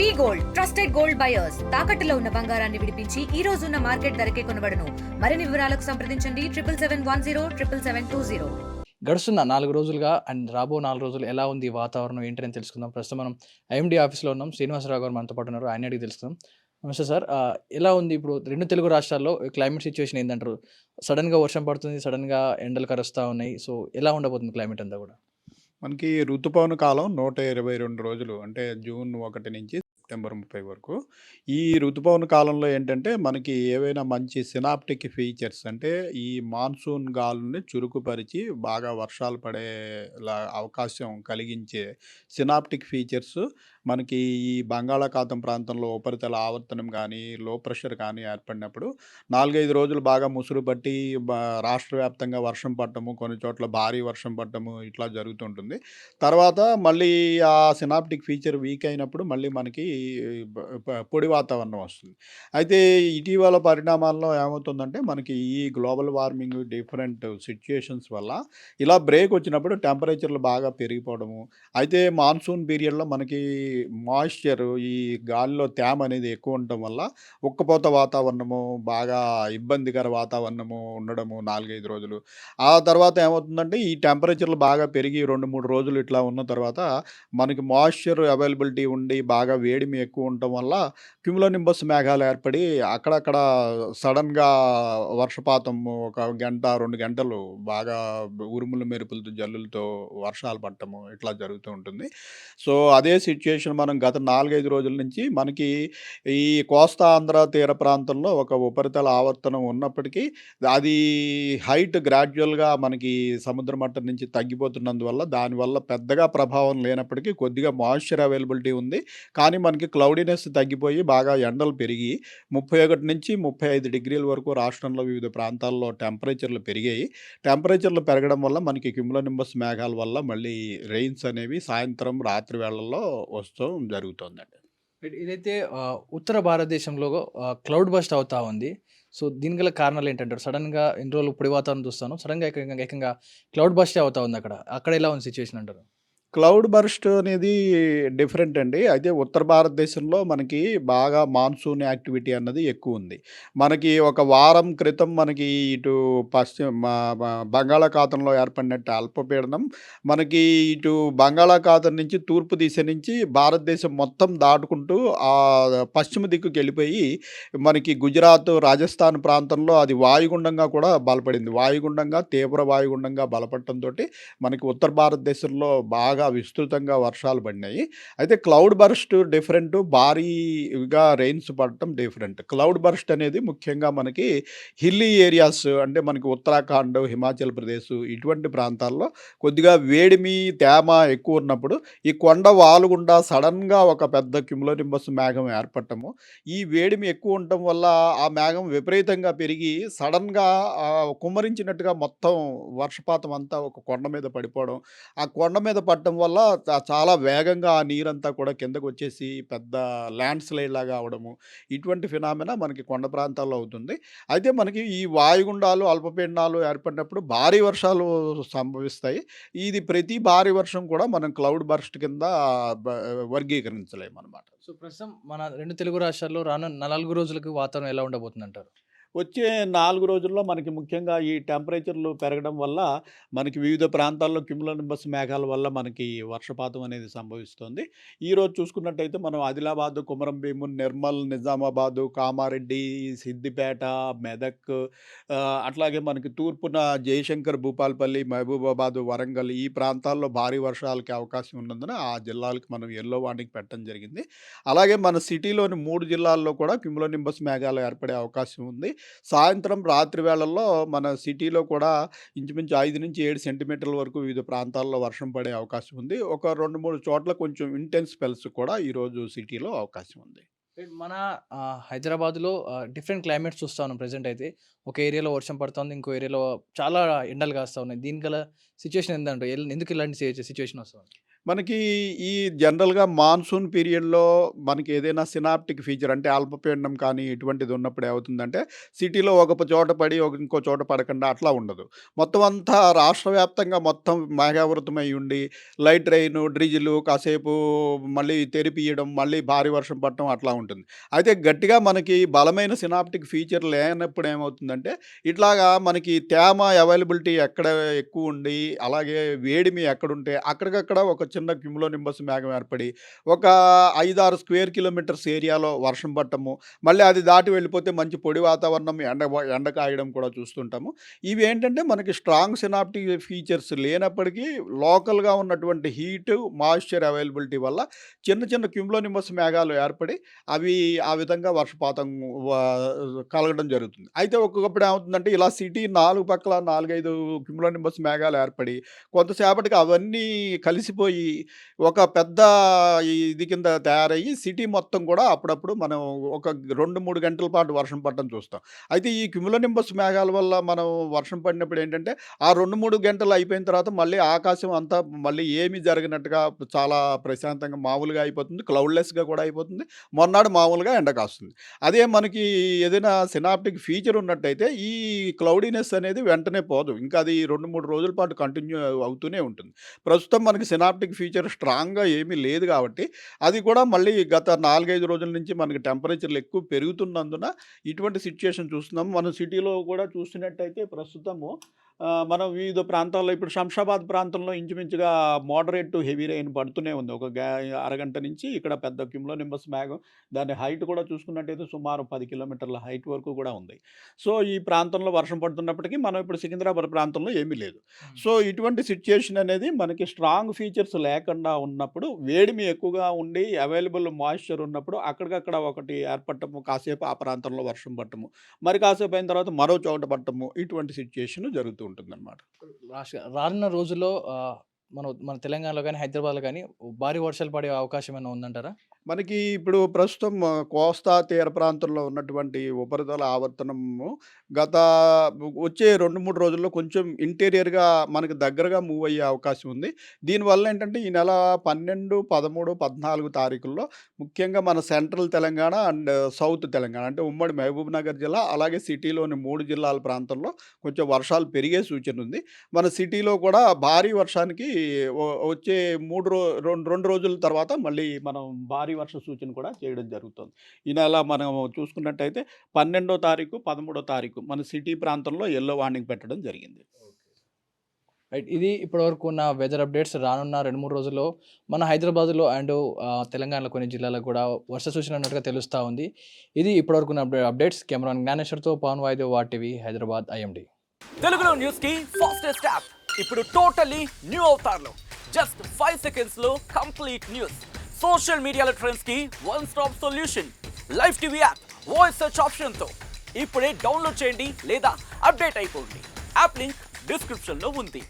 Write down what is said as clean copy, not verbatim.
Gold trusted gold buyers తాకట్టులో ఉన్న బంగారాన్ని విడిపించి ఈ రోజు ఉన్న మార్కెట్ ధరకే కొనబడును. మరిన్ని వివరాలకు సంప్రదించండి 7771077720. గడుస్తున్న 4 రోజులుగా అండ్ రాబో 4 రోజులు ఎలా ఉంది వాతావరణం ఏంటని తెలుసుకుందాం. ప్రస్తుతం మనం ఐఎండీ ఆఫీస్‌లో ఉన్నాం. శ్రీనివాసరావు గారు మనతో పాటు ఉన్నారు. ఆయన్ని అడిగి తెలుసుకుందాం. నమస్తే సార్. ఎలా ఉంది ఇప్పుడు 2 తెలుగు రాష్ట్రాల్లో క్లైమేట్ సిట్యుయేషన్ ఏందంటారు? సడెన్‌గా వర్షం పడుతుంది. సడెన్‌గా ఎండలు కరుస్తా ఉన్నాయి. సో, ఎలా ఉండబోతుంది క్లైమేట్ అంతా గూడా? మనకి ఋతుపవన కాలం 122 రోజులు అంటే జూన్ 1 నుంచి సెప్టెంబర్ 30 వరకు. ఈ ఋతుపవన కాలంలో ఏంటంటే మనకి ఏవైనా మంచి సినాప్టిక్ ఫీచర్స్ అంటే ఈ మాన్సూన్ గాలుల్ని చురుకుపరిచి బాగా వర్షాలు పడేలా అవకాశం కలిగించే సినాప్టిక్ ఫీచర్స్ మనకి ఈ బంగాళాఖాతం ప్రాంతంలో ఉపరితల ఆవర్తనం కానీ, లో ప్రెషర్ కానీ ఏర్పడినప్పుడు 4, 5 రోజులు బాగా ముసురు పట్టి రాష్ట్ర వ్యాప్తంగా వర్షం పడటము, కొన్ని చోట్ల భారీ వర్షం పడటము ఇట్లా జరుగుతుంటుంది. తర్వాత మళ్ళీ ఆ సినాప్టిక్ ఫీచర్ వీక్ అయినప్పుడు మళ్ళీ మనకి బ ప పొడి వాతావరణం వస్తుంది. అయితే ఇటీవల పరిణామాల్లో ఏమవుతుందంటే మనకి ఈ గ్లోబల్ వార్మింగ్ డిఫరెంట్ సిట్యుయేషన్స్ వల్ల ఇలా బ్రేక్ వచ్చినప్పుడు టెంపరేచర్‌లు బాగా పెరిగిపోవడము. అయితే మాన్సూన్ పీరియడ్‌లో మనకి మాయిశ్చర్ ఈ గాలిలో తేమ అనేది ఎక్కువ ఉండటం వల్ల ఉక్కపోత వాతావరణము, బాగా ఇబ్బందికర వాతావరణము ఉండడము 4, 5 రోజులు. ఆ తర్వాత ఏమవుతుందంటే ఈ టెంపరేచర్‌లు బాగా పెరిగి 2, 3 రోజులు ఇట్లా ఉన్న తర్వాత మనకి మాయిశ్చర్ అవైలబిలిటీ ఉండి బాగా వేడిమి ఎక్కువ ఉండటం వల్ల క్యుములోనింబస్ మేఘాలు ఏర్పడి అక్కడక్కడ సడెన్‌గా వర్షపాతం ఒక గంట, 2 గంటలు బాగా ఉరుములు, మెరుపులతో, జల్లులతో వర్షాలు పడటము ఇట్లా జరుగుతూ ఉంటుంది. సో, అదే సిట్యుయేషన్ మనం గత 4, 5 రోజుల నుంచి మనకి ఈ కోస్తా ఆంధ్ర తీర ప్రాంతంలో ఒక ఉపరితల ఆవర్తనం ఉన్నప్పటికీ అది హైట్ గ్రాడ్యుయల్‌గా మనకి సముద్ర మట్టం నుంచి తగ్గిపోతున్నందువల్ల దానివల్ల పెద్దగా ప్రభావం లేనప్పటికీ కొద్దిగా మాయిశ్చర్ అవైలబిలిటీ ఉంది. కానీ మనకి క్లౌడీనెస్ తగ్గిపోయి బాగా ఎండలు పెరిగి 31-35 డిగ్రీల వరకు రాష్ట్రంలో వివిధ ప్రాంతాల్లో టెంపరేచర్‌లు పెరిగాయి. టెంపరేచర్‌లు పెరగడం వల్ల మనకి క్యుములోనింబస్ మేఘాల వల్ల మళ్ళీ రెయిన్స్ అనేవి సాయంత్రం, రాత్రి వేళల్లో వస్తూ జరుగుతోందండి. ఇదైతే ఉత్తర భారతదేశంలో క్లౌడ్ బస్ట్ అవుతా ఉంది. సో, దీనికి గల కారణాలేంటంటారు? సడెన్‌గా ఇన్ని రోజులు పొడి వాతావరణం చూస్తాను. సడెన్‌గా ఏకంగా క్లౌడ్ బస్టే అవుతా ఉంది అక్కడ. అక్కడ ఎలా ఉంది సిట్యుయేషన్ అంటారు? క్లౌడ్ బర్స్ట్ అనేది డిఫరెంట్ అండి. అయితే ఉత్తర భారతదేశంలో మనకి బాగా మాన్సూన్ యాక్టివిటీ అన్నది ఎక్కువుంది. మనకి ఒక వారం క్రితం మనకి ఇటు పశ్చిమ మా మా బంగాళాఖాతంలో ఏర్పడినట్టు అల్పపీడనం మనకి ఇటు బంగాళాఖాతం నుంచి తూర్పు దిశ నుంచి భారతదేశం మొత్తం దాటుకుంటూ పశ్చిమ దిక్కుకెళ్ళిపోయి మనకి గుజరాత్, రాజస్థాన్ ప్రాంతంలో అది వాయుగుండంగా కూడా బలపడింది. వాయుగుండంగా, తీవ్ర వాయుగుండంగా బలపడటంతోటి మనకి ఉత్తర భారతదేశంలో బాగా విస్తృతంగా వర్షాలు పడినాయి. అయితే క్లౌడ్ బర్స్ట్ డిఫరెంట్, భారీగా రెయిన్స్ పడటం డిఫరెంట్. క్లౌడ్ బర్స్ట్ అనేది ముఖ్యంగా మనకి హిల్లీ ఏరియాస్ అంటే మనకి ఉత్తరాఖండ్, హిమాచల్ ప్రదేశ్ ఇటువంటి ప్రాంతాల్లో కొద్దిగా వేడిమి, తేమ ఎక్కువ ఉన్నప్పుడు ఈ కొండ వాలుగుండా సడెన్‌గా ఒక పెద్ద క్యుములోనింబస్ మేఘం ఏర్పడటము. ఈ వేడిమి ఎక్కువ ఉండటం వల్ల ఆ మేఘం విపరీతంగా పెరిగి సడెన్‌గా కుమ్మరించినట్టుగా మొత్తం వర్షపాతం అంతా ఒక కొండ మీద పడిపోవడం. ఆ కొండ మీద పడటం వల్ల చాలా వేగంగా ఆ నీరంతా కూడా కిందకొచ్చేసి పెద్ద ల్యాండ్ స్లైడ్ లాగా అవ్వడము. ఇటువంటి ఫినామినా మనకి కొండ ప్రాంతాల్లో అవుతుంది. అయితే మనకి ఈ వాయుగుండాలు, అల్పపీడనాలు ఏర్పడినప్పుడు భారీ వర్షాలు సంభవిస్తాయి. ఇది ప్రతి భారీ వర్షం కూడా మనం క్లౌడ్ బర్స్ట్ కింద బ వర్గీకరించలేమనమాట. సో, ప్రస్తుతం మన 2 తెలుగు రాష్ట్రాల్లో రానున్న 4 రోజులకి వాతావరణం ఎలా ఉండబోతుందంటారు? వచ్చే 4 రోజుల్లో మనకి ముఖ్యంగా ఈ టెంపరేచర్‌లు పెరగడం వల్ల మనకి వివిధ ప్రాంతాల్లో క్యుములోనింబస్ మేఘాల వల్ల మనకి వర్షపాతం అనేది సంభవిస్తుంది. ఈరోజు చూసుకున్నట్టయితే మనం ఆదిలాబాద్, కొమరం భీము, నిర్మల్, నిజామాబాదు, కామారెడ్డి, సిద్దిపేట, మెదక్ అట్లాగే మనకి తూర్పున జయశంకర్, భూపాలపల్లి, మహబూబాబాద్, వరంగల్ ఈ ప్రాంతాల్లో భారీ వర్షాలకి అవకాశం ఉన్నందున ఆ జిల్లాలకి మనం యెల్లో వార్నింగ్ పెట్టడం జరిగింది. అలాగే మన సిటీలోని 3 జిల్లాల్లో కూడా క్యుములోనింబస్ మేఘాలు ఏర్పడే అవకాశం ఉంది. సాయంత్రం, రాత్రి వేళల్లో మన సిటీలో కూడా ఇంచుమించు 5-7 సెంటీమీటర్ల వరకు వివిధ ప్రాంతాల్లో వర్షం పడే అవకాశం ఉంది. ఒక 2, 3 చోట్ల కొంచెం ఇంటెన్స్ స్పెల్స్ కూడా ఈరోజు సిటీలో అవకాశం ఉంది. మన హైదరాబాద్‌లో డిఫరెంట్ క్లైమేట్స్ చూస్తా ఉన్నాం ప్రెజెంట్ అయితే. ఒక ఏరియాలో వర్షం పడుతుంది. ఇంకో ఏరియాలో చాలా ఎండలు కాస్తా ఉన్నాయి. దీనికి గల సిట్యుయేషన్ ఏందంటారు? ఎందుకు ఇలాంటి సిట్యుయేషన్ వస్తుంది? మనకి ఈ జనరల్‌గా మాన్సూన్ పీరియడ్‌లో మనకి ఏదైనా సినాప్టిక్ ఫీచర్ అంటే అల్పపీడనం కానీ ఇటువంటిది ఉన్నప్పుడు ఏమవుతుందంటే, సిటీలో ఒక చోట పడి ఇంకో చోట పడకుండా అట్లా ఉండదు. మొత్తం అంతా రాష్ట్ర వ్యాప్తంగా మొత్తం మేఘావృతమై ఉండి లైట్ రెయిను, డ్రిజిలు కాసేపు మళ్ళీ తెరిపియడం, మళ్ళీ భారీ వర్షం పడటం అట్లా ఉంటుంది. అయితే గట్టిగా మనకి బలమైన సినాప్టిక్ ఫీచర్ లేనప్పుడు ఏమవుతుందంటే, ఇట్లాగా మనకి తేమ అవైలబిలిటీ ఎక్కడ ఎక్కువుండి, అలాగే వేడిమి ఎక్కడుంటే అక్కడికక్కడ ఒక చిన్న క్యుములోనింబస్ మేఘం ఏర్పడి, ఒక 5, 6 స్క్వేర్ కిలోమీటర్స్ ఏరియాలో వర్షం పడటము, మళ్ళీ అది దాటి వెళ్ళిపోతే మంచి పొడి వాతావరణం, ఎండ కాయడం కూడా చూస్తుంటాము. ఇవేంటంటే మనకి స్ట్రాంగ్ సినాప్టిక్ ఫీచర్స్ లేనప్పటికీ లోకల్‌గా ఉన్నటువంటి హీటు, మాయిశ్చర్ అవైలబిలిటీ వల్ల చిన్న చిన్న క్యుములోనింబస్ మేఘాలు ఏర్పడి, అవి ఆ విధంగా వర్షపాతం వా కలగడం జరుగుతుంది. అయితే ఒక్కొక్కప్పుడు ఏమవుతుందంటే ఇలా సిటీ 4 పక్కల 4, 5 క్యుములోనింబస్ మేఘాలు ఏర్పడి, కొంతసేపటికి అవన్నీ కలిసిపోయి ఒక పెద్ద ఇది కింద తయారయ్యి సిటీ మొత్తం కూడా అప్పుడప్పుడు మనం ఒక 2, 3 గంటల పాటు వర్షం పడటం చూస్తాం. అయితే ఈ క్యుములోనింబస్ మేఘాల వల్ల మనం వర్షం పడినప్పుడు ఏంటంటే, ఆ 2, 3 గంటలు అయిపోయిన తర్వాత మళ్ళీ ఆకాశం అంతా మళ్ళీ ఏమీ జరగనట్టుగా చాలా ప్రశాంతంగా మామూలుగా అయిపోతుంది. క్లౌడ్‌లెస్‌గా కూడా అయిపోతుంది. మొన్నాడు మామూలుగా ఎండ కాస్తుంది. అదే మనకి ఏదైనా సినాప్టిక్ ఫీచర్ ఉన్నట్టయితే ఈ క్లౌడీనెస్ అనేది వెంటనే పోదు. ఇంకా అది 2, 3 రోజుల పాటు కంటిన్యూ అవుతూనే ఉంటుంది. ప్రస్తుతం మనకి సినాప్టిక్ ఫీచర్ స్ట్రాంగ్‌గా ఏమీ లేదు కాబట్టి, అది కూడా మళ్ళీ గత 4, 5 రోజుల నుంచి మనకి టెంపరేచర్‌లు ఎక్కువ పెరుగుతున్నందున ఇటువంటి సిట్యుయేషన్ చూస్తున్నాము. మనం సిటీలో కూడా చూస్తున్నట్టయితే ప్రస్తుతము మనం వివిధ ప్రాంతాల్లో ఇప్పుడు శంషాబాద్ ప్రాంతంలో ఇంచుమించుగా మోడరేట్ టు హెవీ రెయిన్ పడుతూనే ఉంది. ఒక అరగంట నుంచి ఇక్కడ పెద్ద క్యుములోనింబస్ మేఘం, దాని హైట్ కూడా చూసుకున్నట్టయితే సుమారు 10 కిలోమీటర్ల హైట్ వరకు కూడా ఉంది. సో, ఈ ప్రాంతంలో వర్షం పడుతున్నప్పటికీ మనం ఇప్పుడు సికింద్రాబాద్ ప్రాంతంలో ఏమీ లేదు. సో, ఇటువంటి సిట్యుయేషన్ అనేది మనకి స్ట్రాంగ్ ఫీచర్స్ లేకుండా ఉన్నప్పుడు, వేడిమి ఎక్కువగా ఉండి అవైలబుల్ మాయిశ్చర్ ఉన్నప్పుడు అక్కడికక్కడ ఒకటి ఏర్పడటము, కాసేపు ఆ ప్రాంతంలో వర్షం పడటము, మరి కాసేపు అయిన తర్వాత మరో చోట పడటము, ఇటువంటి సిట్యుయేషన్ జరుగుతూ ఉంటుందన్నమాట. రానున్న రోజుల్లో మన తెలంగాణలో గాని, హైదరాబాద్‌లో గాని భారీ వర్షాలు పడే అవకాశం ఏమైనా ఉందంటారా? మనకి ఇప్పుడు ప్రస్తుతం కోస్తా తీర ప్రాంతంలో ఉన్నటువంటి ఉపరితల ఆవర్తనము గత వచ్చే 2, 3 రోజుల్లో కొంచెం ఇంటీరియర్‌గా మనకు దగ్గరగా మూవ్ అయ్యే అవకాశం ఉంది. దీనివల్ల ఏంటంటే ఈ నెల 12, 13, 14 తారీఖుల్లో ముఖ్యంగా మన central Telangana and south Telangana అంటే ఉమ్మడి మహబూబ్‌నగర్ జిల్లా, అలాగే సిటీలోని 3 జిల్లాల ప్రాంతంలో కొంచెం వర్షాలు పెరిగే సూచన ఉంది. మన సిటీలో కూడా భారీ వర్షానికి వచ్చే 2 రోజుల తర్వాత మళ్ళీ మనం భారీ వర్ష సూచన కూడా చేయడం జరుగుతుంది. ఈ నెల మనం చూసుకున్నట్టయితే 12వ తారీఖు, 13వ తారీఖు మన సిటీ ప్రాంతంలో యెల్లో వార్నింగ్ పెట్టడం జరిగింది. రైట్. ఇది ఇప్పటివరకు ఉన్న వెదర్ అప్డేట్స్. రానున్న 2, 3 రోజుల్లో మన హైదరాబాద్‌లో అండ్ తెలంగాణలో కొన్ని జిల్లాలకు కూడా వర్ష సూచన ఉన్నట్టుగా తెలుస్తా ఉంది. ఇది ఇప్పటివరకు ఉన్న అప్డేట్స్. కెమెరామన్ జ్ఞానేశ్వర్‌తో పవన్ వాయిద్య వాటీవీ హైదరాబాద్ ఐఎండీ. తెలుగులో న్యూస్ కి ఫాస్టెస్ట్ యాప్ ఇప్పుడు టోటలీ న్యూ అవతార్లో జస్ట్ 5 సెకండ్స్ లో కంప్లీట్ న్యూస్. సోషల్ మీడియాలో ట్రెండ్స్ కి one stop solution. Live TV app voice search option తో ఇప్పుడే డౌన్లోడ్ చేయండి లేదా అప్డేట్ అయిపోండి. యాప్ లింక్ డిస్క్రిప్షన్ లో ఉంది.